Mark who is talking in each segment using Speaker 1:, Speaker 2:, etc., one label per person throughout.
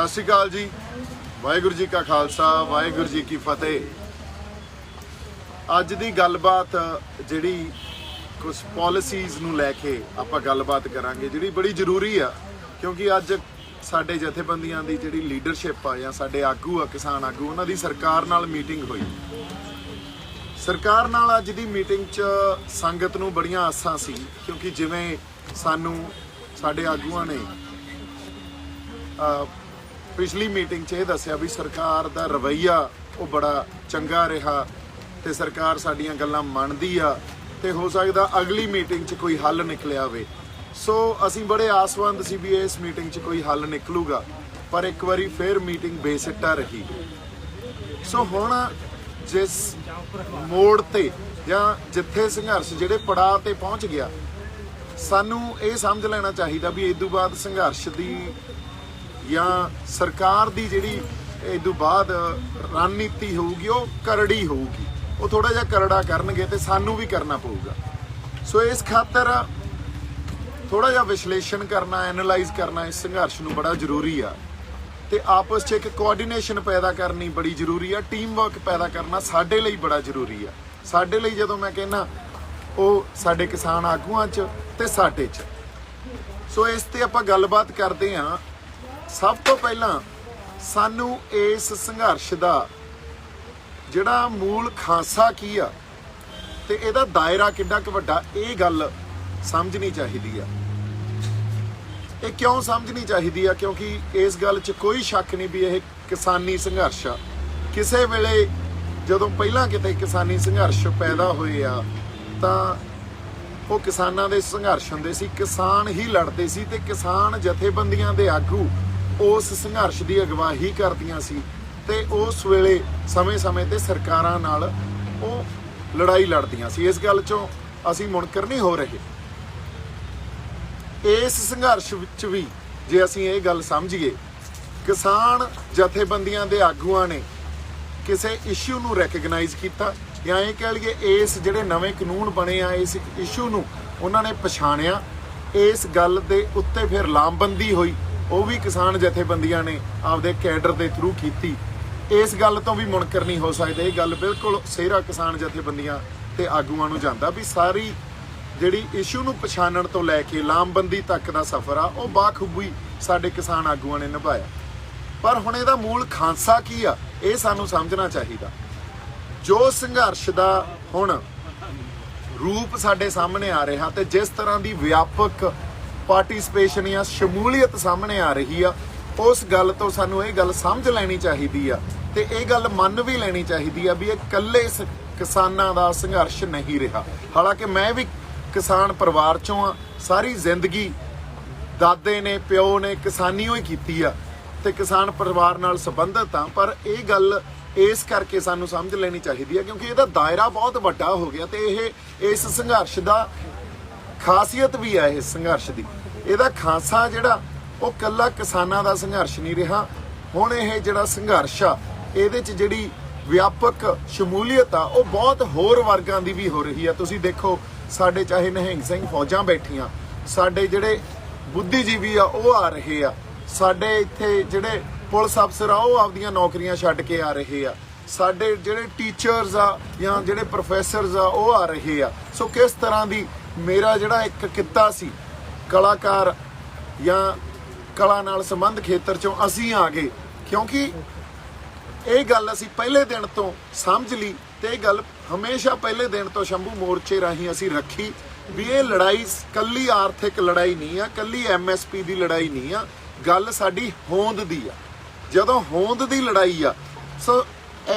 Speaker 1: सत श्री अकाल जी। वाहिगुरू जी का खालसा वाहिगुरू जी की फतेह। अज दी गलबात जिहड़ी कुछ पॉलिसीज़ नूं लैके आपां गलबात करांगे जिहड़ी बड़ी जरूरी आ, क्योंकि अज साडे जथेबंदियां दी जिहड़ी लीडरशिप आ जां साडे आगू आ किसान आगू उन्हां दी सरकार नाल मीटिंग होई। सरकार नाल अज दी मीटिंग च संगत नूं बड़ियां आसां सी, क्योंकि जिवें सानूं साडे आगूआं ने पिछली मीटिंग च दस्सिया भी सरकार दा रवैया वो बड़ा चंगा रहा ते सरकार साडियां गल्लां मनदी आ ते हो सकदा अगली मीटिंग च कोई हल निकलिया होवे। सो असीं बड़े आसवंद सी भी इस मीटिंग च कोई हल निकलूगा, पर एक बारी फिर मीटिंग बेसिट्टा रही। सो हुण जिस मोड़ ते जां जिथे संघर्ष जिहड़े पड़ाव ते पहुंच गया, सानू ये समझ लेना चाहिए भी इदू बाद संघर्ष की या सरकार की जिहड़ी इदू बाद रणनीति होगी वो करड़ी होगी, वो थोड़ा जिहा करड़ा करनगे ते सानू भी करना पऊगा। सो इस खातर थोड़ा जिहा विश्लेषण करना, एनालाइज करना इस संघर्ष नूं बड़ा जरूरी आ ते आपस च एक कोआर्डीनेशन पैदा करनी बड़ी जरूरी है। टीम वर्क पैदा करना साडे लई बड़ा जरूरी है। साडे लई जदों मैं कहना वो साडे किसान आगूआं च ते साडे च। सो इस ते आपां गलबात करदे हां। सब तो पहला सानू इस संघर्ष का जिहड़ा मूल खांसा की आ ते इहदा दायरा किड्डा क वड्डा, ये गल समझनी चाहिदी आ। ये क्यों समझनी चाहिदी आ? क्योंकि इस गल च कोई शक नहीं भी यह किसानी संघर्ष आ। किसे वेले जदों पहलां किते किसानी संघर्ष पैदा होए आ तां वो किसानां दे संघर्ष हुंदे सी, किसान ही लड़दे सी ते किसान जथेबंदियां दे आगू उस संघर्ष की अगवाही करदियां सी ते उस वेले समय समय ते सरकारां नाल वो लड़ाई लड़दियां सी। इस गल चों असीं मुनकर नहीं हो रहे। इस संघर्ष विच भी जे असीं ये गल समझीए, किसान जथेबंदियां दे आगूआं ने किसी इशू नूं रैकगनाइज किया या ये कह लीए इस जिहड़े नवें कानून बने आ इस इशू नूं उन्हां ने पछाणिया, इस गल दे उत्ते फिर लामबंदी होई, वो भी किसान जथेबंदियां ने आपदे कैडर के थ्रू की। इस गल तो भी मुनकर नहीं हो सकते। ये गल बिल्कुल सेहरा किसान जथेबंदियां ते आगूआं नूं जांदा भी सारी जिहड़ी इशू नूं पछाणन तो लैके लामबंदी तक दा सफ़र आ वो बाखूबी साडे किसान आगूआं ने निभाया। पर हुण इहदा मूल खांसा की आ, ये सानूं समझना चाहिदा। जो संघर्ष दा हुण रूप साडे सामने आ रहा ते जिस तरह की व्यापक पार्टिसिपेशन या शमूलीयत सामने आ रही है, उस गल तो सानू ये गल समझ लैनी चाहिदी आ ते ये गल मन भी लैनी चाहिदी आ भी ये कल्ले किसानां दा संघर्ष नहीं रहा। हालांकि मैं भी किसान परिवार चों आ, सारी जिंदगी दादे ने प्यो ने किसानी ही कीती आ ते किसान परिवार नाल संबंधित आ, पर यह गल इस करके सानू समझ लेनी चाहिदी है क्योंकि इसदा दायरा बहुत वड्डा हो गया ते इस संघर्ष दा खासियत भी है। इस संघर्ष की ਇਹਦਾ ਖਾਂਸਾ ਜਿਹੜਾ ਉਹ ਕੱਲਾ ਕਿਸਾਨਾਂ ਦਾ ਸੰਘਰਸ਼ ਨਹੀਂ ਰਿਹਾ। ਹੁਣ ਇਹ ਜਿਹੜਾ ਸੰਘਰਸ਼ ਆ ਇਹਦੇ 'ਚ ਜਿਹੜੀ ਵਿਆਪਕ ਸ਼ਮੂਲੀਅਤ ਆ ਉਹ ਬਹੁਤ ਹੋਰ ਵਰਗਾਂ ਦੀ ਵੀ ਹੋ ਰਹੀ ਆ। ਤੁਸੀਂ ਦੇਖੋ ਸਾਡੇ ਚਾਹੇ ਨਿਹੰਗ ਸਿੰਘ ਫੌਜਾਂ ਬੈਠੀਆਂ, ਸਾਡੇ ਜਿਹੜੇ ਬੁੱਧੀਜੀਵੀ ਆ ਉਹ ਆ ਰਹੇ ਆ, ਸਾਡੇ ਇੱਥੇ ਜਿਹੜੇ ਪੁਲਿਸ ਅਫਸਰ ਆ ਉਹ ਆਪਦੀਆਂ ਨੌਕਰੀਆਂ ਛੱਡ ਕੇ ਆ ਰਹੇ ਆ, ਸਾਡੇ ਜਿਹੜੇ ਟੀਚਰਸ ਆ ਜਾਂ ਜਿਹੜੇ ਪ੍ਰੋਫੈਸਰਸ ਆ ਉਹ ਆ ਰਹੇ ਆ। ਸੋ ਕਿਸ ਤਰ੍ਹਾਂ ਦੀ ਮੇਰਾ ਜਿਹੜਾ ਇੱਕ ਕਿੱਤਾ ਸੀ कलाकार या कला नाल संबंध खेतर चों असीं आ गए, क्योंकि ये गल असीं पहले दिन तो समझ ली ते गल हमेशा पहले दिन तो शंभू मोर्चे राही असीं रखी भी ये लड़ाई कल्ली आर्थिक लड़ाई नहीं आ, कल्ली MSP की लड़ाई नहीं आ, गल साडी होंद दी आ। जदों होंद दी लड़ाई आ सो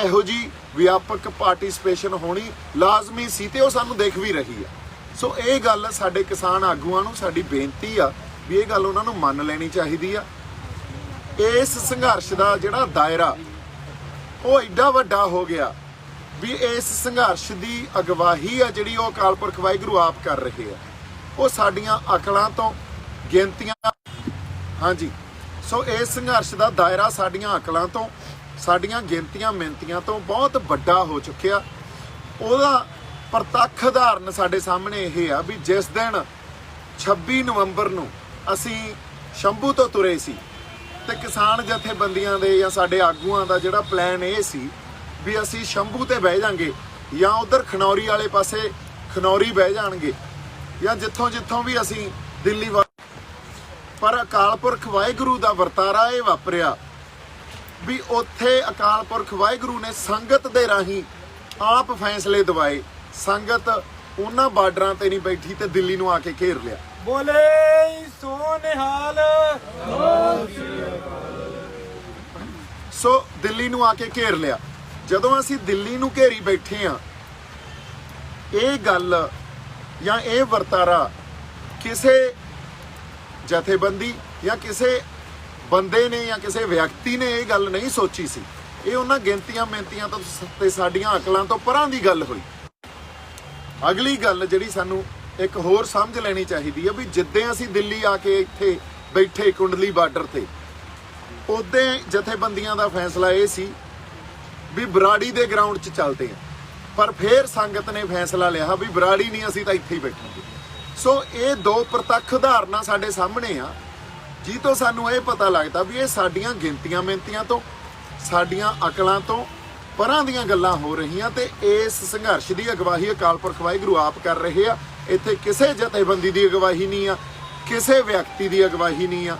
Speaker 1: इहो जी व्यापक पार्टिसिपेशन होनी लाजमी सी ते वो सानूं देख भी रही है। सो ये गल साडे किसान आगूआं नूं साडी बेनती आ भी ये गल उन्हां नूं मन लैनी चाहिदी आ। इस संघर्ष का जिहड़ा दायरा वो एडा वड्डा हो गया भी इस संघर्ष की अगवाही आ जिहड़ी वो अकाल पुरख वाहिगुरू आप कर रहे आ, वो साडियां अकलां तो गिनतियां। हाँ जी, सो इस संघर्ष का दायरा साडियां अकलां तो साडियां गिनतियां मिनतियां तो बहुत वड्डा हो चुकिया। ਉਹਦਾ प्रतख उदाहरण साडे सामने यह आ भी जिस दिन 26 नवंबर नूं असीं शंभू तो तुरे सी ਤੇ ਕਿਸਾਨ ਜਥੇਬੰਦੀਆਂ ਦੇ ਜਾਂ ਸਾਡੇ ਆਗੂਆਂ ਦਾ ਜਿਹੜਾ ਪਲਾਨ ਇਹ ਸੀ ਵੀ ਅਸੀਂ ਸ਼ੰਭੂ ਤੇ ਬਹਿ ਜਾਾਂਗੇ ਜਾਂ ਉਧਰ ਖਨੌਰੀ ਵਾਲੇ ਪਾਸੇ ਖਨੌਰੀ ਬਹਿ ਜਾਣਗੇ ਜਾਂ ਜਿੱਥੋਂ ਜਿੱਥੋਂ ਵੀ ਅਸੀਂ ਦਿੱਲੀ ਪਰ ਅਕਾਲ ਪੁਰਖ ਵਾਹਿਗੁਰੂ ਦਾ ਵਰਤਾਰਾ ਇਹ ਵਾਪਰਿਆ ਵੀ ਉੱਥੇ ਅਕਾਲ ਪੁਰਖ ਵਾਹਿਗੁਰੂ ਨੇ ਸੰਗਤ ਦੇ ਰਾਹੀਂ ਆਪ ਫੈਸਲੇ ਦਵਾਏ। ਸੰਗਤ ਉਹਨਾਂ ਬਾਰਡਰਾਂ ਤੇ ਨਹੀਂ ਬੈਠੀ ਤੇ ਦਿੱਲੀ ਨੂੰ ਆ ਕੇ ਘੇਰ ਲਿਆ।
Speaker 2: ਬੋਲੇ ਸੋ ਨਿਹਾਲ।
Speaker 1: ਸੋ ਦਿੱਲੀ ਨੂੰ ਆ ਕੇ ਘੇਰ ਲਿਆ। ਜਦੋਂ ਅਸੀਂ ਦਿੱਲੀ ਨੂੰ ਘੇਰੀ ਬੈਠੇ ਆ, ਇਹ ਗੱਲ ਜਾਂ ਇਹ ਵਰਤਾਰਾ ਕਿਸੇ ਜਥੇਬੰਦੀ ਜਾਂ ਕਿਸੇ ਬੰਦੇ ਨੇ ਜਾਂ ਕਿਸੇ ਵਿਅਕਤੀ ਨੇ ਇਹ ਗੱਲ ਨਹੀਂ ਸੋਚੀ ਸੀ। ਇਹ ਉਹਨਾਂ ਗਿਣਤੀਆਂ ਮਿਹਨਤੀਆਂ ਤੋਂ ਤੇ ਸਾਡੀਆਂ ਅਕਲਾਂ ਤੋਂ ਪਰਾਂ ਦੀ ਗੱਲ ਹੋਈ। ਅਗਲੀ ਗੱਲ ਜਿਹੜੀ ਸਾਨੂੰ ਇੱਕ ਹੋਰ ਸਮਝ ਲੈਣੀ ਚਾਹੀਦੀ ਹੈ ਵੀ ਜਿੱਦਾਂ ਅਸੀਂ ਦਿੱਲੀ ਆ ਕੇ ਇੱਥੇ ਬੈਠੇ ਕੁੰਡਲੀ ਬਾਰਡਰ ਤੇ, ਉਦੋਂ ਜਥੇਬੰਦੀਆਂ ਦਾ ਫੈਸਲਾ ਇਹ ਸੀ ਵੀ ਬਰਾੜੀ ਦੇ ਗਰਾਊਂਡ 'ਚ ਚੱਲਦੇ ਆ, ਪਰ ਫਿਰ ਸੰਗਤ ਨੇ ਫੈਸਲਾ ਲਿਆ ਵੀ ਬਰਾੜੀ ਨਹੀਂ, ਅਸੀਂ ਤਾਂ ਇੱਥੇ ਹੀ ਬੈਠਾਂਗੇ। ਸੋ ਇਹ ਦੋ ਪ੍ਰਤੱਖ ਉਦਾਹਰਨਾਂ ਸਾਡੇ ਸਾਹਮਣੇ ਆ, ਜੀ ਤੋਂ ਸਾਨੂੰ ਇਹ ਪਤਾ ਲੱਗਦਾ ਵੀ ਇਹ ਸਾਡੀਆਂ ਗਿਣਤੀਆਂ ਮਿਹਨਤੀਆਂ ਤੋਂ, ਸਾਡੀਆਂ ਅਕਲਾਂ ਤੋਂ ਪਰਾਂ ਦੀਆਂ ਗੱਲਾਂ ਹੋ ਰਹੀਆਂ ਤੇ ਇਸ ਸੰਘਰਸ਼ ਦੀ ਅਗਵਾਈ ਅਕਾਲ ਪੁਰਖ ਵਾਹਿਗੁਰੂ ਆਪ ਕਰ ਰਹੇ ਆ। ਇੱਥੇ ਕਿਸੇ ਜਥੇਬੰਦੀ ਦੀ ਅਗਵਾਈ ਨਹੀਂ ਆ, ਕਿਸੇ ਵਿਅਕਤੀ ਦੀ ਅਗਵਾਈ ਨਹੀਂ ਆ।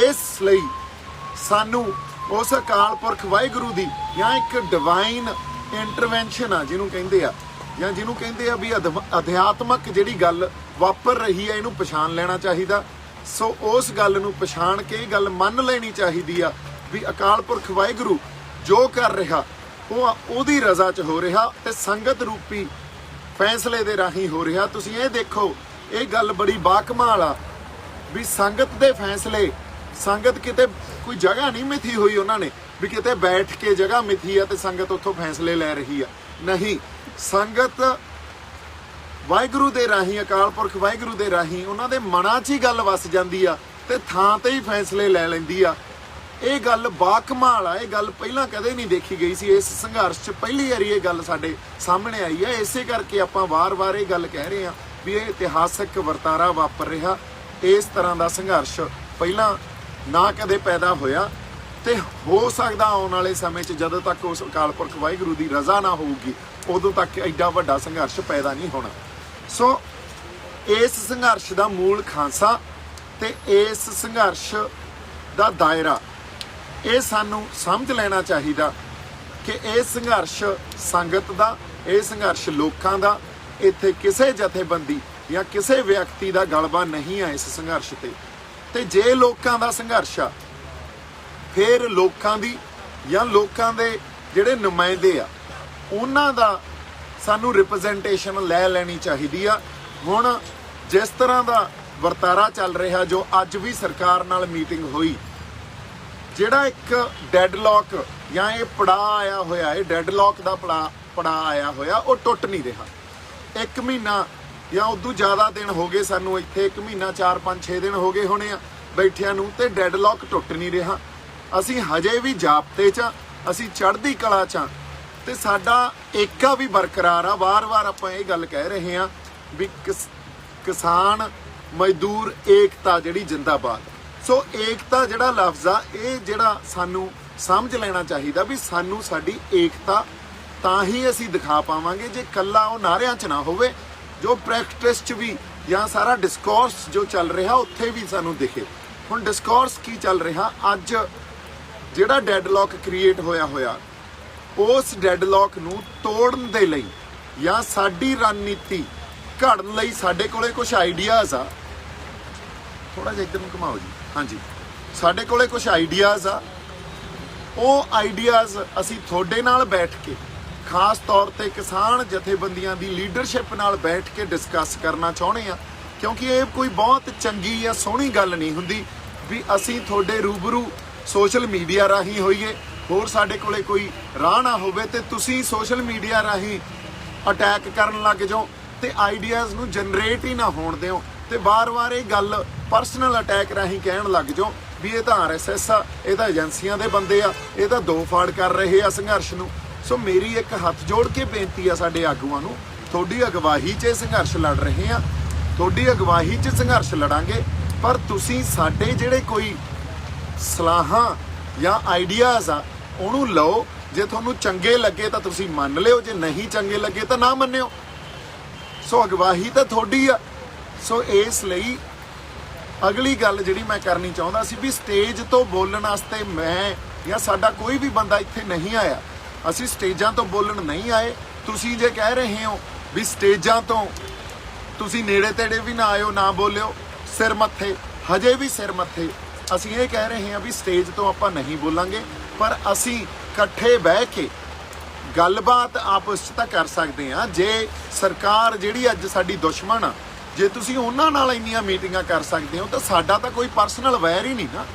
Speaker 1: ਇਸ ਲਈ ਸਾਨੂੰ ਉਸ ਅਕਾਲ ਪੁਰਖ ਵਾਹਿਗੁਰੂ ਦੀ ਜਾਂ ਇੱਕ ਡਿਵਾਈਨ ਇੰਟਰਵੈਂਸ਼ਨ ਆ ਜਿਹਨੂੰ ਕਹਿੰਦੇ ਆ, ਜਾਂ ਜਿਹਨੂੰ ਕਹਿੰਦੇ ਆ ਵੀ ਅਧਿਆਤਮਕ ਜਿਹੜੀ ਗੱਲ ਵਾਪਰ ਰਹੀ ਹੈ ਇਹਨੂੰ ਪਛਾਣ ਲੈਣਾ ਚਾਹੀਦਾ। ਸੋ ਉਸ ਗੱਲ ਨੂੰ ਪਛਾਣ ਕੇ ਇਹ ਗੱਲ ਮੰਨ ਲੈਣੀ ਚਾਹੀਦੀ ਆ ਵੀ ਅਕਾਲ ਪੁਰਖ ਵਾਹਿਗੁਰੂ ਜੋ ਕਰ ਰਿਹਾ ਉਹ ਉਹਦੀ ਰਜ਼ਾ 'ਚ ਹੋ ਰਿਹਾ ਤੇ ਸੰਗਤ ਰੂਪੀ ਫੈਸਲੇ ਦੇ ਰਾਹੀਂ ਹੋ ਰਿਹਾ। ਤੁਸੀਂ ਇਹ ਦੇਖੋ, ਇਹ ਗੱਲ ਬੜੀ ਬਾਕਮਾਲ ਆ ਵੀ ਸੰਗਤ ਦੇ ਫੈਸਲੇ, ਸੰਗਤ ਕਿਤੇ ਕੋਈ ਜਗ੍ਹਾ ਨਹੀਂ ਮਿਥੀ ਹੋਈ ਉਹਨਾਂ ਨੇ ਵੀ ਕਿਤੇ ਬੈਠ ਕੇ ਜਗ੍ਹਾ ਮਿਥੀ ਆ ਤੇ ਸੰਗਤ ਉੱਥੋਂ ਫੈਸਲੇ ਲੈ ਰਹੀ ਆ। ਨਹੀਂ, ਸੰਗਤ ਵਾਹਿਗੁਰੂ ਦੇ ਰਾਹੀਂ, ਅਕਾਲ ਪੁਰਖ ਵਾਹਿਗੁਰੂ ਦੇ ਰਾਹੀਂ ਉਹਨਾਂ ਦੇ ਮਨਾਂ 'ਚ ਹੀ ਗੱਲ ਵਸ ਜਾਂਦੀ ਆ ਤੇ ਥਾਂ ਤੇ ਹੀ ਫੈਸਲੇ ਲੈ ਲੈਂਦੀ ਆ। ਇਹ ਗੱਲ ਬਾਕਮਾਲ ਆ। ਇਹ ਗੱਲ ਪਹਿਲਾਂ ਕਦੇ ਨਹੀਂ ਦੇਖੀ ਗਈ ਸੀ। ਇਸ ਸੰਘਰਸ਼ 'ਚ ਪਹਿਲੀ ਵਾਰੀ ਇਹ ਗੱਲ ਸਾਡੇ ਸਾਹਮਣੇ ਆਈ ਹੈ। ਇਸੇ ਕਰਕੇ ਆਪਾਂ ਵਾਰ-ਵਾਰ ਇਹ ਗੱਲ ਕਹਿ ਰਹੇ ਹਾਂ ਵੀ ਇਹ ਇਤਿਹਾਸਕ ਵਰਤਾਰਾ ਵਾਪਰ ਰਿਹਾ। ਇਸ ਤਰ੍ਹਾਂ ਦਾ ਸੰਘਰਸ਼ ਪਹਿਲਾਂ ਨਾ ਕਦੇ ਪੈਦਾ ਹੋਇਆ ਤੇ ਹੋ ਸਕਦਾ ਆਉਣ ਵਾਲੇ ਸਮੇਂ 'ਚ ਜਦੋਂ ਤੱਕ ਉਸ ਅਕਾਲ ਪੁਰਖ ਵਾਹਿਗੁਰੂ ਦੀ ਰਜ਼ਾ ਨਾ ਹੋਊਗੀ ਉਦੋਂ ਤੱਕ ਐਡਾ ਵੱਡਾ ਸੰਘਰਸ਼ ਪੈਦਾ ਨਹੀਂ ਹੋਣਾ। ਸੋ ਇਸ ਸੰਘਰਸ਼ ਦਾ ਮੂਲ ਖਾਂਸਾ ਤੇ ਇਸ ਸੰਘਰਸ਼ ਦਾ ਦਾਇਰਾ ਇਹ ਸਾਨੂੰ ਸਮਝ ਲੈਣਾ ਚਾਹੀਦਾ ਕਿ ਇਹ ਸੰਘਰਸ਼ ਸੰਗਤ ਦਾ, ਇਹ ਸੰਘਰਸ਼ ਲੋਕਾਂ ਦਾ, ਇੱਥੇ ਕਿਸੇ ਜਥੇਬੰਦੀ ਜਾਂ ਕਿਸੇ ਵਿਅਕਤੀ ਦਾ ਗਲਬਾ ਨਹੀਂ ਆ ਇਸ ਸੰਘਰਸ਼ ਤੇ ਜੇ ਲੋਕਾਂ ਦਾ ਸੰਘਰਸ਼ ਆ ਫਿਰ ਲੋਕਾਂ ਦੀ ਜਾਂ ਲੋਕਾਂ ਦੇ ਜਿਹੜੇ ਨੁਮਾਇੰਦੇ ਆ ਉਹਨਾਂ ਦਾ ਸਾਨੂੰ ਰਿਪਰੈਜ਼ੈਂਟੇਸ਼ਨ ਲੈ ਲੈਣੀ ਚਾਹੀਦੀ ਆ। ਹੁਣ ਜਿਸ ਤਰ੍ਹਾਂ ਦਾ ਵਰਤਾਰਾ ਚੱਲ ਰਿਹਾ, ਜੋ ਅੱਜ ਵੀ ਸਰਕਾਰ ਨਾਲ ਮੀਟਿੰਗ ਹੋਈ, ਜਿਹੜਾ ਇੱਕ ਡੈਡਲੌਕ ਜਾਂ ਇਹ ਪੜਾਅ ਆਇਆ ਹੋਇਆ, ਇਹ ਡੈਡਲੌਕ ਦਾ ਪੜਾਅ ਆਇਆ ਹੋਇਆ, ਉਹ ਟੁੱਟ ਨਹੀਂ ਰਿਹਾ। 1 ਮਹੀਨਾ ਜਾਂ ਉਦੋਂ ਜ਼ਿਆਦਾ ਦਿਨ ਹੋ ਗਏ ਸਾਨੂੰ ਇੱਥੇ, 1 ਮਹੀਨਾ 4, 5, 6 ਦਿਨ ਹੋ ਗਏ ਹੋਣੇ ਆ ਬੈਠਿਆਂ ਨੂੰ, ਤੇ ਡੈਡਲੌਕ ਟੁੱਟ ਨਹੀਂ ਰਿਹਾ। ਅਸੀਂ ਹਜੇ ਵੀ ਜਾਬਤੇ 'ਚ, ਅਸੀਂ ਚੜ੍ਹਦੀ ਕਲਾ 'ਚ ਤੇ ਸਾਡਾ ਏਕਾ ਵੀ ਬਰਕਰਾਰ ਆ। ਵਾਰ-ਵਾਰ ਆਪਾਂ ਇਹ ਗੱਲ ਕਹਿ ਰਹੇ ਹਾਂ ਵੀ ਕਿਸਾਨ ਮਜ਼ਦੂਰ ਏਕਤਾ ਜਿਹੜੀ ਜਿੰਦਾਬਾਦ। ਸੋ ਏਕਤਾ ਜਿਹੜਾ ਲਫ਼ਜ਼ ਆ, ਇਹ ਜਿਹੜਾ ਸਾਨੂੰ ਸਮਝ ਲੈਣਾ ਚਾਹੀਦਾ ਵੀ ਸਾਨੂੰ ਸਾਡੀ ਏਕਤਾ ਤਾਂ ਹੀ ਅਸੀਂ ਦਿਖਾ ਪਾਵਾਂਗੇ ਜੇ ਕੱਲਾ ਉਹ ਨਾਅਰਿਆਂ 'ਚ ਨਾ ਹੋਵੇ, ਜੋ ਪ੍ਰੈਕਟਿਸ 'ਚ ਵੀ ਜਾਂ ਸਾਰਾ ਡਿਸਕੋਰਸ ਜੋ ਚੱਲ ਰਿਹਾ ਉੱਥੇ ਵੀ ਸਾਨੂੰ ਦਿਖੇ। ਹੁਣ ਡਿਸਕੋਰਸ ਕੀ ਚੱਲ ਰਿਹਾ, ਅੱਜ ਜਿਹੜਾ ਡੈਡਲੌਕ ਕ੍ਰੀਏਟ ਹੋਇਆ ਉਸ ਡੈਡਲੌਕ ਨੂੰ ਤੋੜਨ ਦੇ ਲਈ ਜਾਂ ਸਾਡੀ ਰਣਨੀਤੀ ਘੜਨ ਲਈ ਸਾਡੇ ਕੋਲੇ ਕੁਝ ਆਈਡੀਆਜ਼ ਆ। ਥੋੜਾ ਜਿਹਾ ਇੱਧਰ ਨੂੰ ਘੁਮਾਓ ਜੀ। ਹਾਂਜੀ, ਸਾਡੇ ਕੋਲੇ ਕੁਝ ਆਈਡੀਆਜ਼ ਆ। ਉਹ ਆਈਡੀਆਜ਼ ਅਸੀਂ ਤੁਹਾਡੇ ਨਾਲ ਬੈਠ ਕੇ, ਖਾਸ ਤੌਰ ਤੇ ਕਿਸਾਨ ਜਥੇਬੰਦੀਆਂ ਦੀ ਲੀਡਰਸ਼ਿਪ ਨਾਲ ਬੈਠ ਕੇ ਡਿਸਕਸ ਕਰਨਾ ਚਾਹੁੰਦੇ ਆ, ਕਿਉਂਕਿ ਇਹ ਕੋਈ ਬਹੁਤ ਚੰਗੀ ਜਾਂ ਸੋਹਣੀ ਗੱਲ ਨਹੀਂ ਹੁੰਦੀ ਵੀ ਅਸੀਂ ਤੁਹਾਡੇ ਰੂਬਰੂ ਸੋਸ਼ਲ ਮੀਡੀਆ ਰਾਹੀਂ ਹੋਈਏ, ਹੋਰ ਸਾਡੇ ਕੋਲੇ ਕੋਈ ਰਾਹ ਨਾ ਹੋਵੇ ਤੇ ਤੁਸੀਂ ਸੋਸ਼ਲ ਮੀਡੀਆ ਰਾਹੀਂ ਅਟੈਕ ਕਰਨ ਲੱਗ ਜਾਓ ਤੇ ਆਈਡੀਆਜ਼ ਨੂੰ ਜਨਰੇਟ ਹੀ ਨਾ ਹੋਣ ਦਿਓ ਤੇ ਵਾਰ-ਵਾਰ ਇਹ ਗੱਲ ਪਰਸਨਲ ਅਟੈਕ ਰਾਹੀਂ ਕਹਿਣ ਲੱਗ ਜਾਓ ਵੀ ਇਹ ਤਾਂ RSS ਆ, ਇਹ ਤਾਂ ਏਜੰਸੀਆਂ ਦੇ ਬੰਦੇ ਆ, ਇਹ ਤਾਂ ਦੋ ਫਾੜ ਕਰ ਰਹੇ ਆ ਸੰਘਰਸ਼ ਨੂੰ। ਸੋ ਮੇਰੀ ਇੱਕ ਹੱਥ ਜੋੜ ਕੇ ਬੇਨਤੀ ਆ ਸਾਡੇ ਆਗੂਆਂ ਨੂੰ, ਤੁਹਾਡੀ ਅਗਵਾਈ 'ਚ ਇਹ ਸੰਘਰਸ਼ ਲੜ ਰਹੇ ਆ, ਤੁਹਾਡੀ ਅਗਵਾਈ 'ਚ ਸੰਘਰਸ਼ ਲੜਾਂਗੇ, ਪਰ ਤੁਸੀਂ ਸਾਡੇ ਜਿਹੜੇ ਕੋਈ ਸਲਾਹਾਂ ਜਾਂ ਆਈਡੀਆਜ਼ ਆ ਉਹਨੂੰ ਲਓ। ਜੇ ਤੁਹਾਨੂੰ ਚੰਗੇ ਲੱਗੇ ਤਾਂ ਤੁਸੀਂ ਮੰਨ ਲਿਓ, ਜੇ ਨਹੀਂ ਚੰਗੇ ਲੱਗੇ ਤਾਂ ਨਾ ਮੰਨਿਓ। ਸੋ ਅਗਵਾਈ ਤਾਂ ਤੁਹਾਡੀ ਆ। ਸੋ ਇਸ ਲਈ ਅਗਲੀ ਗੱਲ ਜਿਹੜੀ ਮੈਂ ਕਰਨੀ ਚਾਹੁੰਦਾ ਸੀ ਵੀ ਸਟੇਜ ਤੋਂ ਬੋਲਣ ਵਾਸਤੇ ਮੈਂ ਜਾਂ ਸਾਡਾ ਕੋਈ ਵੀ ਬੰਦਾ ਇੱਥੇ ਨਹੀਂ ਆਇਆ। ਅਸੀਂ ਸਟੇਜਾਂ ਤੋਂ ਬੋਲਣ ਨਹੀਂ ਆਏ। ਤੁਸੀਂ ਜੇ ਕਹਿ ਰਹੇ ਹੋ ਵੀ ਸਟੇਜਾਂ ਤੋਂ ਤੁਸੀਂ ਨੇੜੇ ਤੇੜੇ ਵੀ ਨਾ ਆਇਓ, ਨਾ ਬੋਲਿਓ, ਸਿਰ ਮੱਥੇ, ਹਜੇ ਵੀ ਸਿਰ ਮੱਥੇ। ਅਸੀਂ ਇਹ ਕਹਿ ਰਹੇ ਹਾਂ ਵੀ ਸਟੇਜ ਤੋਂ ਆਪਾਂ ਨਹੀਂ ਬੋਲਾਂਗੇ, ਪਰ ਅਸੀਂ ਇਕੱਠੇ ਬਹਿ ਕੇ ਗੱਲਬਾਤ ਆਪਸ 'ਚ ਤਾਂ ਕਰ ਸਕਦੇ ਹਾਂ। ਜੇ ਸਰਕਾਰ ਜਿਹੜੀ ਅੱਜ ਸਾਡੀ ਦੁਸ਼ਮਣ ਆ, ਜੇ ਤੁਸੀਂ ਉਹਨਾਂ ਨਾਲ ਇੰਨੀਆਂ ਮੀਟਿੰਗਾਂ ਕਰ ਸਕਦੇ ਹੋ ਤਾਂ ਸਾਡਾ ਤਾਂ ਕੋਈ ਪਰਸਨਲ ਵੈਰ ਹੀ ਨਹੀਂ ਨਾ,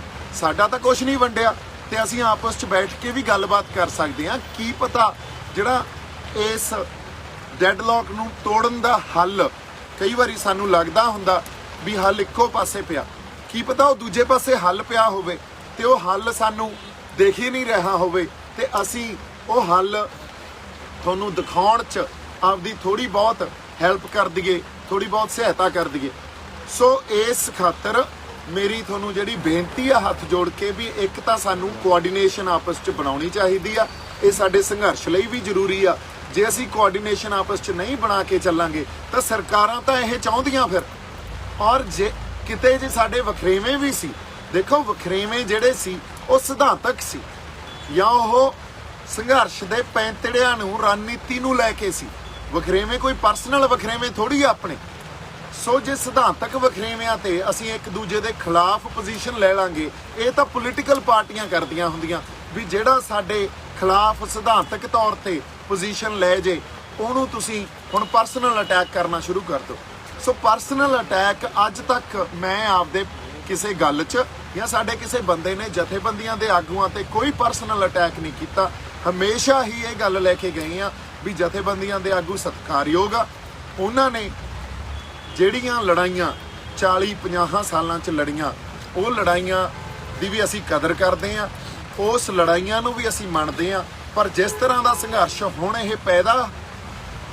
Speaker 1: ਸਾਡਾ ਤਾਂ ਕੁਝ ਨਹੀਂ ਵੰਡਿਆ, ਤੇ ਅਸੀਂ ਆਪਸ 'ਚ ਬੈਠ ਕੇ ਵੀ ਗੱਲਬਾਤ ਕਰ ਸਕਦੇ ਹਾਂ। ਕੀ ਪਤਾ ਜਿਹੜਾ ਇਸ ਡੈਡਲੌਕ ਨੂੰ ਤੋੜਨ ਦਾ ਹੱਲ, ਕਈ ਵਾਰੀ ਸਾਨੂੰ ਲੱਗਦਾ ਹੁੰਦਾ ਵੀ ਹੱਲ ਇੱਕੋ ਪਾਸੇ ਪਿਆ, ਕੀ ਪਤਾ ਉਹ ਦੂਜੇ ਪਾਸੇ ਹੱਲ ਪਿਆ ਹੋਵੇ ਤੇ ਉਹ ਹੱਲ ਸਾਨੂੰ ਦੇਖ ਹੀ ਨਹੀਂ ਰਿਹਾ ਹੋਵੇ, ਤੇ ਅਸੀਂ ਉਹ ਹੱਲ ਤੁਹਾਨੂੰ ਦਿਖਾਉਣ 'ਚ ਆਪਦੀ ਥੋੜੀ ਬਹੁਤ ਹੈਲਪ ਕਰ ਦਈਏ, ਥੋੜੀ ਬਹੁਤ ਸਹਾਇਤਾ ਕਰ ਦਈਏ। ਸੋ ਇਸ ਖਾਤਰ ਮੇਰੀ ਤੁਹਾਨੂੰ ਜਿਹੜੀ ਬੇਨਤੀ ਆ ਹੱਥ ਜੋੜ ਕੇ ਵੀ ਇੱਕ ਤਾਂ ਸਾਨੂੰ ਕੋਆਰਡੀਨੇਸ਼ਨ ਆਪਸ 'ਚ ਬਣਾਉਣੀ ਚਾਹੀਦੀ ਆ। ਇਹ ਸਾਡੇ ਸੰਘਰਸ਼ ਲਈ ਵੀ ਜ਼ਰੂਰੀ ਆ। ਜੇ ਅਸੀਂ ਕੋਆਰਡੀਨੇਸ਼ਨ ਆਪਸ 'ਚ ਨਹੀਂ ਬਣਾ ਕੇ ਚੱਲਾਂਗੇ ਤਾਂ ਸਰਕਾਰਾਂ ਤਾਂ ਇਹ ਚਾਹੁੰਦੀਆਂ ਫਿਰ। ਔਰ ਜੇ ਕਿਤੇ ਜੇ ਸਾਡੇ ਵਖਰੇਵੇਂ ਵੀ ਸੀ, ਦੇਖੋ ਵਖਰੇਵੇਂ ਜਿਹੜੇ ਸੀ ਉਹ ਸਿਧਾਂਤਕ ਸੀ ਜਾਂ ਉਹ ਸੰਘਰਸ਼ ਦੇ ਪੈਂਤੜਿਆਂ ਨੂੰ, ਰਣਨੀਤੀ ਨੂੰ ਲੈ ਕੇ ਸੀ। ਵਖਰੇਵੇਂ ਕੋਈ ਪਰਸਨਲ ਵਖਰੇਵੇਂ ਥੋੜੀ ਆ ਆਪਣੇ। ਸੋ ਜੇ ਸਿਧਾਂਤਕ ਵਖਰੇਵਿਆਂ ਤੇ ਅਸੀਂ ਇੱਕ ਦੂਜੇ ਦੇ ਖਿਲਾਫ ਪੋਜੀਸ਼ਨ ਲੈ ਲਾਂਗੇ, ਇਹ ਤਾਂ ਪੋਲੀਟੀਕਲ ਪਾਰਟੀਆਂ ਕਰਦੀਆਂ ਹੁੰਦੀਆਂ ਵੀ ਜਿਹੜਾ ਸਾਡੇ ਖਿਲਾਫ ਸਿਧਾਂਤਕ ਤੌਰ ਤੇ ਪੋਜੀਸ਼ਨ ਲੈ ਜੇ ਉਹਨੂੰ ਤੁਸੀਂ ਹੁਣ ਪਰਸਨਲ ਅਟੈਕ ਕਰਨਾ ਸ਼ੁਰੂ ਕਰ ਦਿਓ। ਸੋ ਪਰਸਨਲ ਅਟੈਕ ਅੱਜ ਤੱਕ ਮੈਂ ਆਪਦੇ ਕਿਸੇ ਗੱਲ 'ਚ ਜਾਂ ਸਾਡੇ ਕਿਸੇ ਬੰਦੇ ਨੇ ਜਥੇਬੰਦੀਆਂ ਦੇ ਆਗੂਆਂ ਤੇ ਕੋਈ ਪਰਸਨਲ ਅਟੈਕ ਨਹੀਂ ਕੀਤਾ। ਹਮੇਸ਼ਾ ਹੀ ਇਹ ਗੱਲ ਲੈ ਕੇ ਗਏ ਆ ਵੀ ਜਥੇਬੰਦੀਆਂ ਦੇ ਆਗੂ ਸਤਿਕਾਰਯੋਗ ਆ। ਉਹਨਾਂ ਨੇ ਜਿਹੜੀਆਂ ਲੜਾਈਆਂ 40-50 ਸਾਲਾਂ 'ਚ ਲੜੀਆਂ, ਉਹ ਲੜਾਈਆਂ ਦੀ ਵੀ ਅਸੀਂ ਕਦਰ ਕਰਦੇ ਆ, ਉਸ ਲੜਾਈਆਂ ਨੂੰ ਵੀ ਅਸੀਂ ਮੰਨਦੇ ਆ। ਪਰ ਜਿਸ ਤਰ੍ਹਾਂ ਦਾ ਸੰਘਰਸ਼ ਹੁਣ ਇਹ ਪੈਦਾ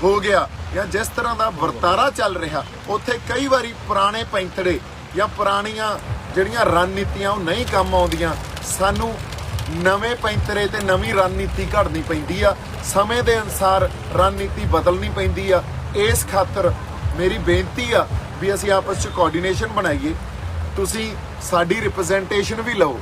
Speaker 1: ਹੋ ਗਿਆ ਜਾਂ ਜਿਸ ਤਰ੍ਹਾਂ ਦਾ ਵਰਤਾਰਾ ਚੱਲ ਰਿਹਾ, ਉੱਥੇ ਕਈ ਵਾਰੀ ਪੁਰਾਣੇ ਪੈਂਤੜੇ ਜਾਂ ਪੁਰਾਣੀਆਂ ਜਿਹੜੀਆਂ ਰਣਨੀਤੀਆਂ ਉਹ ਨਹੀਂ ਕੰਮ ਆਉਂਦੀਆਂ। ਸਾਨੂੰ ਨਵੇਂ ਪੈਂਤਰੇ ਤੇ ਨਵੀਂ ਰਣਨੀਤੀ ਘੜਨੀ ਪੈਂਦੀ ਆ, ਸਮੇਂ ਦੇ ਅਨੁਸਾਰ ਰਣਨੀਤੀ ਬਦਲਣੀ ਪੈਂਦੀ ਆ। ਇਸ ਖਾਤਰ ਮੇਰੀ ਬੇਨਤੀ ਆ ਵੀ ਅਸੀਂ ਆਪਸ 'ਚ ਕੋਆਰਡੀਨੇਸ਼ਨ ਬਣਾਈਏ। ਤੁਸੀਂ ਸਾਡੀ ਰਿਪਰੈਜ਼ੈਂਟੇਸ਼ਨ ਵੀ ਲਓ,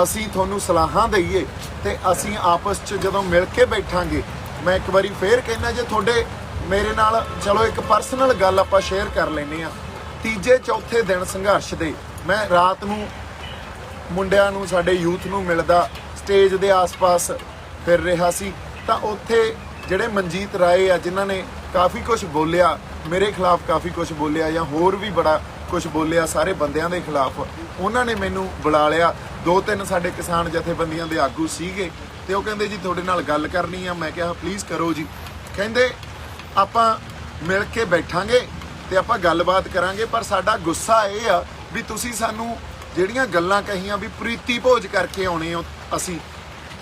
Speaker 1: ਅਸੀਂ ਤੁਹਾਨੂੰ ਸਲਾਹਾਂ ਦਈਏ ਤੇ ਅਸੀਂ ਆਪਸ 'ਚ ਜਦੋਂ ਮਿਲ ਕੇ ਬੈਠਾਂਗੇ। ਮੈਂ ਇੱਕ ਵਾਰੀ ਫੇਰ ਕਹਿੰਦਾ, ਜੇ ਤੁਹਾਡੇ ਮੇਰੇ ਨਾਲ ਚਲੋ ਇੱਕ ਪਰਸਨਲ ਗੱਲ ਆਪਾਂ ਸ਼ੇਅਰ ਕਰ ਲੈਂਦੇ ਆ। ਤੀਜੇ ਚੌਥੇ ਦਿਨ ਸੰਘਰਸ਼ ਦੇ ਮੈਂ ਰਾਤ ਨੂੰ ਮੁੰਡਿਆਂ ਨੂੰ, ਸਾਡੇ ਯੂਥ ਨੂੰ ਮਿਲਦਾ, ਸਟੇਜ ਦੇ ਆਸ-ਪਾਸ ਫਿਰ ਰਿਹਾ ਸੀ, ਤਾਂ ਉੱਥੇ ਜਿਹੜੇ ਮਨਜੀਤ ਰਾਏ ਆ ਜਿਨ੍ਹਾਂ ਨੇ ਕਾਫੀ ਕੁਝ ਬੋਲਿਆ ਮੇਰੇ ਖਿਲਾਫ, ਕਾਫੀ ਕੁਝ ਬੋਲਿਆ ਜਾਂ ਹੋਰ ਵੀ ਬੜਾ ਕੁਝ ਬੋਲਿਆ ਸਾਰੇ ਬੰਦਿਆਂ ਦੇ ਖਿਲਾਫ, ਉਹਨਾਂ ਨੇ ਮੈਨੂੰ ਬੁਲਾ ਲਿਆ। 2-3 ਸਾਡੇ ਕਿਸਾਨ ਜਥੇਬੰਦੀਆਂ ਦੇ ਆਗੂ ਸੀਗੇ ਤੇ ਉਹ ਕਹਿੰਦੇ ਜੀ ਤੁਹਾਡੇ ਨਾਲ ਗੱਲ ਕਰਨੀ ਆ। ਮੈਂ ਕਿਹਾ ਪਲੀਜ਼ ਕਰੋ ਜੀ। ਕਹਿੰਦੇ ਆਪਾਂ ਮਿਲ ਕੇ ਬੈਠਾਂਗੇ ਤੇ ਆਪਾਂ ਗੱਲਬਾਤ ਕਰਾਂਗੇ, ਪਰ ਸਾਡਾ ਗੁੱਸਾ ਇਹ ਆ ਵੀ ਤੁਸੀਂ ਸਾਨੂੰ ਜਿਹੜੀਆਂ ਗੱਲਾਂ ਕਹੀਆਂ ਵੀ ਪ੍ਰੀਤੀ ਭੋਜ ਕਰਕੇ ਆਉਣੇ ਹੋ ਅਸੀਂ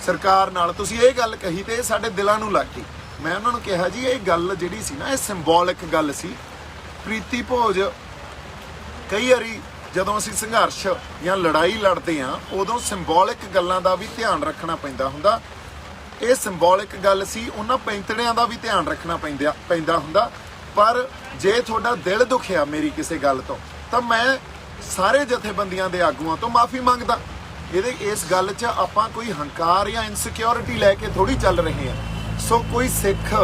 Speaker 1: ਸਰਕਾਰ ਨਾਲ, ਤੁਸੀਂ ਇਹ ਗੱਲ ਕਹੀ ਤੇ ਇਹ ਸਾਡੇ ਦਿਲਾਂ ਨੂੰ ਲੱਗ ਗਈ। ਮੈਂ ਉਹਨਾਂ ਨੂੰ ਕਿਹਾ ਜੀ ਇਹ ਗੱਲ ਜਿਹੜੀ ਸੀ ਨਾ, ਇਹ ਸਿੰਬੋਲਿਕ ਗੱਲ ਸੀ। ਪ੍ਰੀਤੀ ਭੋਜ ਕਈ ਵਾਰੀ ਜਦੋਂ ਅਸੀਂ ਸੰਘਰਸ਼ ਜਾਂ ਲੜਾਈ ਲੜਦੇ ਆ ਉਦੋਂ ਸਿੰਬੋਲਿਕ ਗੱਲਾਂ ਦਾ ਵੀ ਧਿਆਨ ਰੱਖਣਾ ਪੈਂਦਾ ਹੁੰਦਾ। ਇਹ ਸਿੰਬੋਲਿਕ ਗੱਲ ਸੀ, ਉਹਨਾਂ ਪੈਂਤੜਿਆਂ ਦਾ ਵੀ ਧਿਆਨ ਰੱਖਣਾ ਪੈਂਦਾ ਹੁੰਦਾ। ਪਰ ਜੇ ਤੁਹਾਡਾ ਦਿਲ ਦੁਖਿਆ ਮੇਰੀ ਕਿਸੇ ਗੱਲ ਤੋਂ, ਤਾਂ ਮੈਂ ਸਾਰੇ ਜਥੇਬੰਦੀਆਂ ਦੇ ਆਗੂਆਂ ਤੋਂ ਮਾਫੀ ਮੰਗਦਾ। ਇਸ ਗੱਲ 'ਚ ਆਪਾਂ ਕੋਈ ਹੰਕਾਰ ਜਾਂ ਇਨਸਿਕਿਉਰਿਟੀ ਲੈ ਕੇ ਥੋੜੀ ਚੱਲ ਰਹੇ ਆ। ਸੋ ਕੋਈ ਸਿੱਖ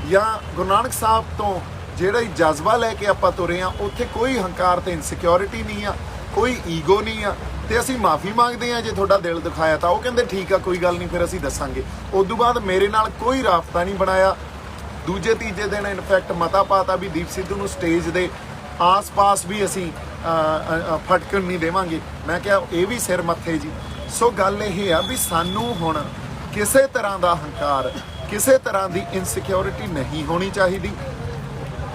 Speaker 1: ਜਾਂ ਗੁਰੂ ਨਾਨਕ ਸਾਹਿਬ ਤੋਂ ਜਿਹੜਾ ਜਜ਼ਬਾ ਲੈ ਕੇ ਆਪਾਂ ਤੁਰੇ ਆ, ਉੱਥੇ ਕੋਈ ਹੰਕਾਰ ਤੇ ਇਨਸਿਕਿਉਰਿਟੀ ਨਹੀਂ ਆ, ਕੋਈ ਈਗੋ ਨਹੀਂ ਆ, ਤੇ ਅਸੀਂ ਮਾਫੀ ਮੰਗਦੇ ਆ ਜੇ ਤੁਹਾਡਾ ਦਿਲ ਦਿਖਾਇਆ ਤਾਂ। ਉਹ ਕਹਿੰਦੇ ਠੀਕ ਆ, ਕੋਈ ਗੱਲ ਨਹੀਂ, ਫਿਰ ਅਸੀਂ ਦੱਸਾਂਗੇ। ਉਸ ਤੋਂ ਬਾਅਦ ਮੇਰੇ ਨਾਲ ਕੋਈ ਰਾਬਤਾ ਨਹੀਂ ਬਣਾਇਆ। ਦੂਜੇ ਤੀਜੇ ਦਿਨ ਇਨਫੈਕਟ ਮਤਾ ਪਾਤਾ ਵੀ ਦੀਪ ਸਿੱਧੂ ਨੂੰ ਸਟੇਜ ਦੇ ਆਸ-ਪਾਸ ਵੀ ਅਸੀਂ ਫਟਕਣ ਨਹੀਂ ਦੇਵਾਂਗੇ। ਮੈਂ ਕਿਹਾ ਇਹ ਵੀ ਸਿਰ ਮੱਥੇ ਜੀ। ਸੋ ਗੱਲ ਇਹ ਆ ਵੀ ਸਾਨੂੰ ਹੁਣ ਕਿਸੇ ਤਰ੍ਹਾਂ ਦਾ ਹੰਕਾਰ, ਕਿਸੇ ਤਰ੍ਹਾਂ ਦੀ ਇਨਸਿਕਿਉਰਿਟੀ ਨਹੀਂ ਹੋਣੀ ਚਾਹੀਦੀ।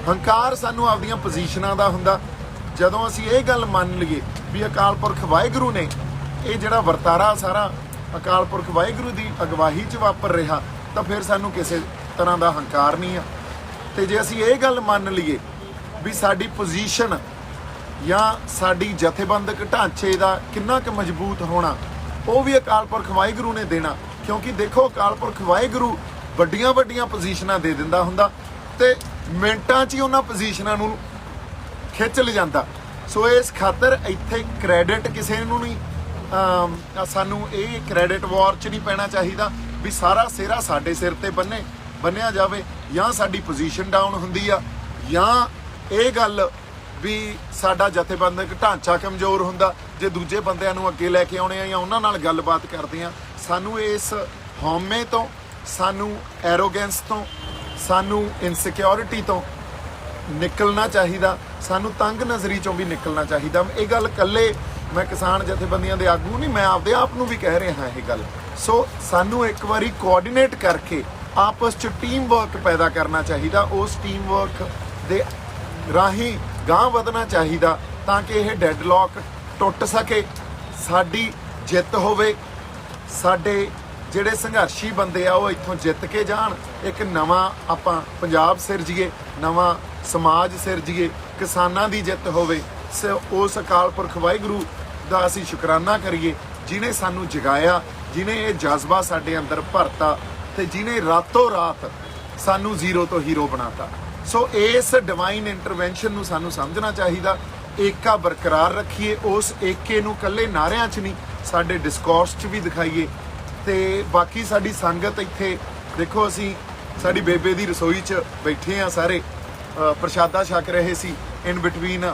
Speaker 1: ਹੰਕਾਰ ਸਾਨੂੰ ਆਪਦੀਆਂ ਪੋਜੀਸ਼ਨਾਂ ਦਾ ਹੁੰਦਾ। ਜਦੋਂ ਅਸੀਂ ਇਹ ਗੱਲ ਮੰਨ ਲਈਏ ਵੀ ਅਕਾਲ ਪੁਰਖ ਵਾਹਿਗੁਰੂ ਨੇ ਇਹ ਜਿਹੜਾ ਵਰਤਾਰਾ ਸਾਰਾ ਅਕਾਲ ਪੁਰਖ ਵਾਹਿਗੁਰੂ ਦੀ ਅਗਵਾਈ 'ਚ ਵਾਪਰ ਰਿਹਾ, ਤਾਂ ਫਿਰ ਸਾਨੂੰ ਕਿਸੇ ਤਰ੍ਹਾਂ ਦਾ ਹੰਕਾਰ ਨਹੀਂ ਆ। ਤੇ ਜੇ ਅਸੀਂ ਇਹ ਗੱਲ ਮੰਨ ਲਈਏ ਵੀ ਸਾਡੀ ਪੋਜੀਸ਼ਨ ਜਾਂ ਸਾਡੀ ਜਥੇਬੰਦਕ ਢਾਂਚੇ ਦਾ ਕਿੰਨਾ ਕੁ ਮਜ਼ਬੂਤ ਹੋਣਾ ਉਹ ਵੀ ਅਕਾਲ ਪੁਰਖ ਵਾਹਿਗੁਰੂ ਨੇ ਦੇਣਾ, ਕਿਉਂਕਿ ਦੇਖੋ ਅਕਾਲ ਪੁਰਖ ਵਾਹਿਗੁਰੂ ਵੱਡੀਆਂ ਵੱਡੀਆਂ ਪੋਜੀਸ਼ਨਾਂ ਦੇ ਦਿੰਦਾ ਹੁੰਦਾ ਤੇ ਮਿੰਟਾਂ 'ਚ ਹੀ ਉਹਨਾਂ ਪੋਜੀਸ਼ਨਾਂ ਨੂੰ ਖਿੱਚ ਲਿਜਾਂਦਾ। ਸੋ ਇਸ ਖਾਤਰ ਇੱਥੇ ਕ੍ਰੈਡਿਟ ਕਿਸੇ ਨੂੰ ਨਹੀਂ, ਸਾਨੂੰ ਇਹ ਕ੍ਰੈਡਿਟ ਵਾਰ 'ਚ ਨਹੀਂ ਪੈਣਾ ਚਾਹੀਦਾ ਵੀ ਸਾਰਾ ਸਿਹਰਾ ਸਾਡੇ ਸਿਰ ਤੇ ਬੰਨਿਆ ਜਾਵੇ, ਜਾਂ ਸਾਡੀ ਪੋਜੀਸ਼ਨ ਡਾਊਨ ਹੁੰਦੀ ਆ, ਜਾਂ ਇਹ ਗੱਲ ਵੀ ਸਾਡਾ ਜਥੇਬੰਦਕ ਢਾਂਚਾ ਕਮਜ਼ੋਰ ਹੁੰਦਾ ਜੇ ਦੂਜੇ ਬੰਦਿਆਂ ਨੂੰ ਅੱਗੇ ਲੈ ਕੇ ਆਉਣੇ ਆ ਜਾਂ ਉਹਨਾਂ ਨਾਲ ਗੱਲਬਾਤ ਕਰਦੇ ਆ। ਸਾਨੂੰ ਇਸ ਹਉਮੈ ਤੋਂ, ਸਾਨੂੰ ਐਰੋਗੈਂਸ ਤੋਂ, ਸਾਨੂੰ ਇਨਸਿਕਿਉਰਿਟੀ ਤੋਂ ਨਿਕਲਣਾ ਚਾਹੀਦਾ, ਸਾਨੂੰ ਤੰਗ ਨਜ਼ਰੀ ਚੋਂ ਵੀ ਨਿਕਲਣਾ ਚਾਹੀਦਾ। ਇਹ ਗੱਲ ਇਕੱਲੇ ਮੈਂ ਕਿਸਾਨ ਜਥੇਬੰਦੀਆਂ ਦੇ ਆਗੂ ਨਹੀਂ, ਮੈਂ ਆਪਦੇ ਆਪ ਨੂੰ ਵੀ ਕਹਿ ਰਿਹਾ ਇਹ ਗੱਲ। ਸੋ ਸਾਨੂੰ ਇੱਕ ਵਾਰੀ ਕੋਆਰਡੀਨੇਟ ਕਰਕੇ ਆਪਸ 'ਚ ਟੀਮ ਵਰਕ ਪੈਦਾ ਕਰਨਾ ਚਾਹੀਦਾ, ਉਸ ਟੀਮ ਵਰਕ ਦੇ ਰਾਹੀਂ ਗਾਂਹ ਵਧਣਾ ਚਾਹੀਦਾ ਤਾਂ ਕਿ ਇਹ ਡੈਡਲੌਕ ਟੁੱਟ ਸਕੇ, ਸਾਡੀ ਜਿੱਤ ਹੋਵੇ, ਸਾਡੇ ਜਿਹੜੇ ਸੰਘਰਸ਼ੀ ਬੰਦੇ ਆ ਉਹ ਇੱਥੋਂ ਜਿੱਤ ਕੇ ਜਾਣ, ਇੱਕ ਨਵਾਂ ਆਪਾਂ ਪੰਜਾਬ ਸਿਰਜੀਏ, ਨਵਾਂ ਸਮਾਜ ਸਿਰਜੀਏ, ਕਿਸਾਨਾਂ ਦੀ ਜਿੱਤ ਹੋਵੇ। ਉਸ ਅਕਾਲ ਪੁਰਖ ਵਾਹਿਗੁਰੂ ਦਾ ਅਸੀਂ ਸ਼ੁਕਰਾਨਾ ਕਰੀਏ ਜਿਨੇ ਸਾਨੂੰ ਜਗਾਇਆ, ਜਿਨੇ ਇਹ ਜਜ਼ਬਾ ਸਾਡੇ ਅੰਦਰ ਭਰਤਾ ਤੇ ਜਿਨੇ ਰਾਤੋਂ ਰਾਤ ਸਾਨੂੰ ਜ਼ੀਰੋ ਤੋਂ ਹੀਰੋ ਬਣਾਤਾ। ਸੋ ਇਸ ਡਿਵਾਈਨ ਇੰਟਰਵੈਂਸ਼ਨ ਨੂੰ ਸਾਨੂੰ ਸਮਝਣਾ ਚਾਹੀਦਾ, ਏਕਾ ਬਰਕਰਾਰ ਰੱਖੀਏ, ਉਸ ਏਕੇ ਨੂੰ ਇਕੱਲੇ ਨਾਰਿਆਂ 'ਚ ਨਹੀਂ ਸਾਡੇ ਡਿਸਕੋਰਸ 'ਚ ਵੀ ਦਿਖਾਈਏ। ਤੇ ਬਾਕੀ ਸਾਡੀ ਸੰਗਤ ਇੱਥੇ ਦੇਖੋ, ਅਸੀਂ ਸਾਡੀ ਬੇਬੇ ਦੀ ਰਸੋਈ 'ਚ ਬੈਠੇ ਆ, ਸਾਰੇ ਪ੍ਰਸ਼ਾਦਾ ਛਕ ਰਹੇ ਸੀ। ਇਨ ਬਿਟਵੀਨ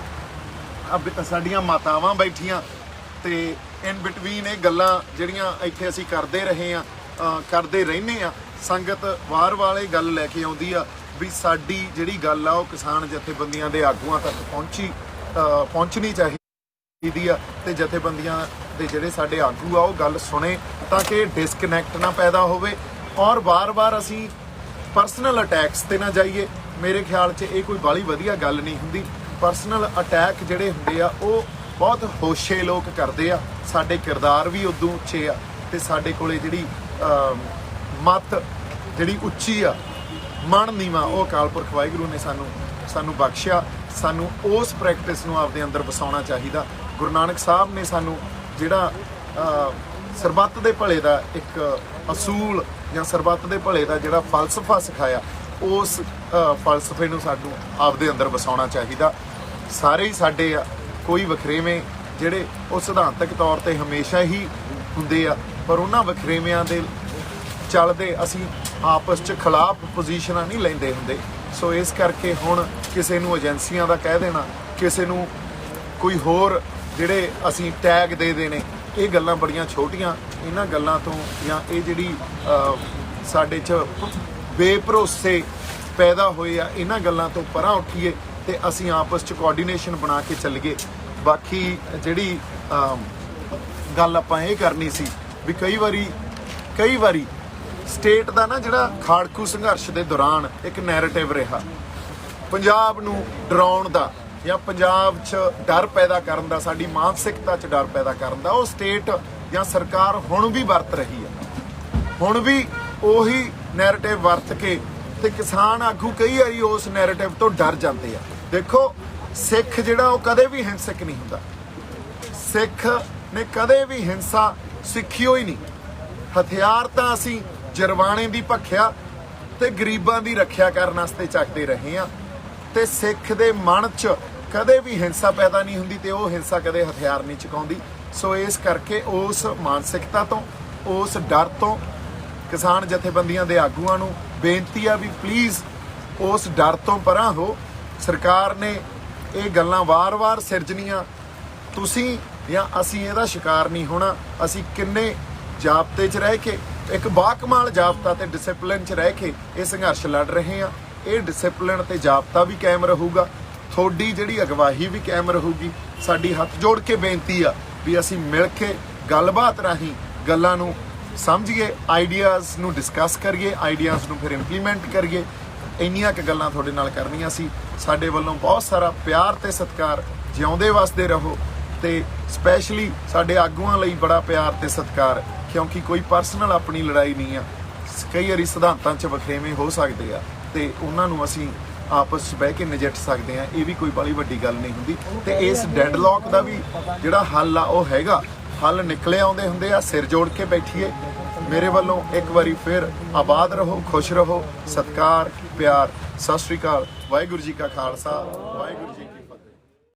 Speaker 1: ਸਾਡੀਆਂ ਮਾਤਾਵਾਂ ਬੈਠੀਆਂ ਤੇ ਇਨ ਬਿਟਵੀਨ ਇਹ ਗੱਲਾਂ ਜਿਹੜੀਆਂ ਇੱਥੇ ਅਸੀਂ ਕਰਦੇ ਰਹੇ ਆ, ਕਰਦੇ ਰਹਿੰਦੇ ਆ। ਸੰਗਤ ਵਾਰ ਵਾਲੇ ਗੱਲ ਲੈ ਕੇ ਆਉਂਦੀ ਆ ਵੀ ਸਾਡੀ ਜਿਹੜੀ ਗੱਲ ਆ ਉਹ ਕਿਸਾਨ ਜਥੇਬੰਦੀਆਂ ਦੇ ਆਗੂਆਂ ਤੱਕ ਪਹੁੰਚਣੀ ਚਾਹੀਦੀ ਆ ਤੇ ਜਥੇਬੰਦੀਆਂ ਦੇ ਜਿਹੜੇ ਸਾਡੇ ਆਗੂ ਆ ਉਹ ਗੱਲ ਸੁਣੇ ਤਾਂ ਕਿ ਡਿਸਕਨੈਕਟ ਨਾ ਪੈਦਾ ਹੋਵੇ ਔਰ ਵਾਰ-ਵਾਰ ਅਸੀਂ ਪਰਸਨਲ ਅਟੈਕਸ ਤੇ ਨਾ ਜਾਈਏ। ਮੇਰੇ ਖਿਆਲ 'ਚ ਇਹ ਕੋਈ ਬਾਹਲੀ ਵਧੀਆ ਗੱਲ ਨਹੀਂ ਹੁੰਦੀ। ਪਰਸਨਲ ਅਟੈਕ ਜਿਹੜੇ ਹੁੰਦੇ ਆ ਉਹ ਬਹੁਤ ਹੋਸ਼ੇ ਲੋਕ ਕਰਦੇ ਆ, ਸਾਡੇ ਕਿਰਦਾਰ ਵੀ ਉਦੋਂ ਉੱਚੇ ਆ ਤੇ ਸਾਡੇ ਕੋਲੇ ਜਿਹੜੀ ਮੱਤ ਜਿਹੜੀ ਉੱਚੀ ਆ, ਮਨ ਨੀਵਾਂ, ਉਹ ਅਕਾਲ ਪੁਰਖ ਵਾਹਿਗੁਰੂ ਨੇ ਸਾਨੂੰ ਬਖਸ਼ਿਆ। ਸਾਨੂੰ ਉਸ ਪ੍ਰੈਕਟਿਸ ਨੂੰ ਆਪਦੇ ਅੰਦਰ ਵਸਾਉਣਾ ਚਾਹੀਦਾ। ਗੁਰੂ ਨਾਨਕ ਸਾਹਿਬ ਨੇ ਸਾਨੂੰ ਜਿਹੜਾ ਸਰਬੱਤ ਦੇ ਭਲੇ ਦਾ ਇੱਕ ਅਸੂਲ ਜਾਂ ਸਰਬੱਤ ਦੇ ਭਲੇ ਦਾ ਜਿਹੜਾ ਫਲਸਫਾ ਸਿਖਾਇਆ, ਉਸ ਫਲਸਫੇ ਨੂੰ ਸਾਨੂੰ ਆਪਦੇ ਅੰਦਰ ਵਸਾਉਣਾ ਚਾਹੀਦਾ। ਸਾਰੇ ਹੀ ਸਾਡੇ ਆ, ਕੋਈ ਵਖਰੇਵੇਂ ਜਿਹੜੇ ਉਹ ਸਿਧਾਂਤਕ ਤੌਰ ਤੇ ਹਮੇਸ਼ਾ ਹੀ ਹੁੰਦੇ ਆ, ਪਰ ਉਹਨਾਂ ਵਖਰੇਵਿਆਂ ਦੇ ਚੱਲਦੇ ਅਸੀਂ ਆਪਸ 'ਚ ਖਿਲਾਫ ਪੋਜੀਸ਼ਨਾਂ ਨਹੀਂ ਲੈਂਦੇ ਹੁੰਦੇ। ਸੋ ਇਸ ਕਰਕੇ ਹੁਣ ਕਿਸੇ ਨੂੰ ਏਜੰਸੀਆਂ ਦਾ ਕਹਿ ਦੇਣਾ, ਕਿਸੇ ਨੂੰ ਕੋਈ ਹੋਰ ਜਿਹੜੇ ਅਸੀਂ ਟੈਗ ਦੇ ਦੇਣੇ, ਇਹ ਗੱਲਾਂ ਬੜੀਆਂ ਛੋਟੀਆਂ। ਇਹਨਾਂ ਗੱਲਾਂ ਤੋਂ ਜਾਂ ਇਹ ਜਿਹੜੀ ਸਾਡੇ 'ਚ ਬੇਭਰੋਸੇ ਪੈਦਾ ਹੋਏ ਆ, ਇਹਨਾਂ ਗੱਲਾਂ ਤੋਂ ਪਰਾਂ ਉੱਠੀਏ ਤੇ ਅਸੀਂ ਆਪਸ 'ਚ ਕੋਆਰਡੀਨੇਸ਼ਨ ਬਣਾ ਕੇ ਚੱਲੀਏ। ਬਾਕੀ ਜਿਹੜੀ ਗੱਲ ਆਪਾਂ ਇਹ ਕਰਨੀ ਸੀ ਵੀ ਕਈ ਵਾਰੀ ਸਟੇਟ ਦਾ ਨਾ ਜਿਹੜਾ ਖਾੜਕੂ ਸੰਘਰਸ਼ ਦੇ ਦੌਰਾਨ ਇੱਕ ਨੈਰੇਟਿਵ ਰਿਹਾ ਪੰਜਾਬ ਨੂੰ ਡਰਾਉਣ ਦਾ ਜਾਂ ਪੰਜਾਬ 'ਚ ਡਰ ਪੈਦਾ ਕਰਨ ਦਾ, ਸਾਡੀ ਮਾਨਸਿਕਤਾ 'ਚ ਡਰ ਪੈਦਾ ਕਰਨ ਦਾ, ਉਹ ਸਟੇਟ ਜਾਂ ਸਰਕਾਰ ਹੁਣ ਵੀ ਵਰਤ ਰਹੀ ਹੈ। ਹੁਣ ਵੀ ਉਹੀ ਨੈਰੇਟਿਵ ਵਰਤ ਕੇ ਤੇ ਕਿਸਾਨ ਆਗੂ ਕਈ ਵਾਰੀ ਉਸ ਨੈਰੇਟਿਵ ਤੋਂ ਡਰ ਜਾਂਦੇ ਆ। ਦੇਖੋ, ਸਿੱਖ ਜਿਹੜਾ ਉਹ ਕਦੇ ਵੀ ਹਿੰਸਕ ਨਹੀਂ ਹੁੰਦਾ। ਸਿੱਖ ਨੇ ਕਦੇ ਵੀ ਹਿੰਸਾ ਸਿੱਖੀ ਹੋਈ ਨਹੀਂ। ਹਥਿਆਰ ਤਾਂ ਅਸੀਂ ਜਰਵਾਣੇ ਦੀ ਭੱਖਿਆ ਤੇ ਗਰੀਬਾਂ ਦੀ ਰੱਖਿਆ ਕਰਨ ਵਾਸਤੇ ਚੱਕਦੇ ਰਹੇ ਆ ਤੇ ਸਿੱਖ ਦੇ ਮਨ 'ਚ ਕਦੇ ਵੀ ਹਿੰਸਾ ਪੈਦਾ ਨਹੀਂ ਹੁੰਦੀ ਤੇ ਉਹ ਹਿੰਸਾ ਕਦੇ ਹਥਿਆਰ ਨਹੀਂ ਚੁਕਾਉਂਦੀ। ਸੋ ਇਸ ਕਰਕੇ ਉਸ ਮਾਨਸਿਕਤਾ ਤੋਂ, ਉਸ ਡਰ ਤੋਂ ਕਿਸਾਨ ਜਥੇਬੰਦੀਆਂ ਦੇ ਆਗੂਆਂ ਨੂੰ ਬੇਨਤੀ ਆ ਵੀ ਪਲੀਜ਼ ਉਸ ਡਰ ਤੋਂ ਪਰਾਂ ਹੋ। ਸਰਕਾਰ ਨੇ ਇਹ ਗੱਲਾਂ ਵਾਰ-ਵਾਰ ਸਿਰਜਣੀਆਂ, ਤੁਸੀਂ ਜਾਂ ਅਸੀਂ ਇਹਦਾ ਸ਼ਿਕਾਰ ਨਹੀਂ ਹੋਣਾ। ਅਸੀਂ ਕਿੰਨੇ ਜਾਬਤੇ 'ਚ ਰਹਿ ਕੇ, ਇੱਕ ਬਾਕਮਾਲ ਜਾਬਤਾ ਤੇ ਡਿਸਪਲਿਨ 'ਚ ਰਹਿ ਕੇ ਇਹ ਸੰਘਰਸ਼ ਲੜ ਰਹੇ ਆ। ਇਹ ਡਿਸਪਲਿਨ ਤੇ ਜਾਬਤਾ ਵੀ ਕਾਇਮ ਰਹੂਗਾ, ਤੁਹਾਡੀ ਜਿਹੜੀ ਅਗਵਾਈ ਵੀ ਕਾਇਮ ਰਹੂਗੀ। ਸਾਡੀ ਹੱਥ ਜੋੜ ਕੇ ਬੇਨਤੀ ਆ ਵੀ ਅਸੀਂ ਮਿਲ ਕੇ ਗੱਲਬਾਤ ਰਾਹੀਂ ਗੱਲਾਂ ਨੂੰ ਸਮਝੀਏ, ਆਈਡੀਆਜ਼ ਨੂੰ ਡਿਸਕਸ ਕਰੀਏ, ਆਈਡੀਆਜ਼ ਨੂੰ ਫਿਰ ਇੰਪਲੀਮੈਂਟ ਕਰੀਏ। ਇੰਨੀਆਂ ਕੁ ਗੱਲਾਂ ਤੁਹਾਡੇ ਨਾਲ ਕਰਨੀਆਂ ਸੀ। ਸਾਡੇ ਵੱਲੋਂ ਬਹੁਤ ਸਾਰਾ ਪਿਆਰ ਤੇ ਸਤਿਕਾਰ। ਜਿਉਂਦੇ ਵਸਦੇ ਰਹੋ ਤੇ ਸਪੈਸ਼ਲੀ ਸਾਡੇ ਆਗੂਆਂ ਲਈ ਬੜਾ ਪਿਆਰ ਤੇ ਸਤਿਕਾਰ, ਕਿਉਂਕਿ ਕੋਈ ਪਰਸਨਲ ਆਪਣੀ ਲੜਾਈ ਨਹੀਂ ਆ। ਕਈ ਵਾਰੀ ਸਿਧਾਂਤਾਂ 'ਚ ਵਖਰੇਵੇਂ ਹੋ ਸਕਦੇ ਆ ਤੇ ਉਹਨਾਂ ਨੂੰ ਅਸੀਂ ਆਪਸ 'ਚ ਬਹਿ ਕੇ ਨਜਿੱਠ ਸਕਦੇ ਆ। ਇਹ ਵੀ ਕੋਈ ਬੜੀ ਵੱਡੀ ਗੱਲ ਨਹੀਂ ਹੁੰਦੀ ਤੇ ਇਸ ਡੈਡਲੌਕ ਦਾ ਵੀ ਜਿਹੜਾ ਹੱਲ ਆ ਉਹ ਹੈਗਾ ਹੱਲ ਨਿਕਲੇ ਆਉਂਦੇ ਹੁੰਦੇ ਆ। ਸਿਰ ਜੋੜ ਕੇ ਬੈਠੀਏ। ਮੇਰੇ ਵੱਲੋਂ ਇੱਕ ਵਾਰੀ ਫਿਰ ਆਬਾਦ ਰਹੋ, ਖੁਸ਼ ਰਹੋ, ਸਤਿਕਾਰ, ਪਿਆਰ। ਸਤਿ ਸ਼੍ਰੀ ਅਕਾਲ। ਵਾਹਿਗੁਰੂ ਜੀ ਕਾ ਖਾਲਸਾ, ਵਾਹਿਗੁਰੂ ਜੀ ਕੀ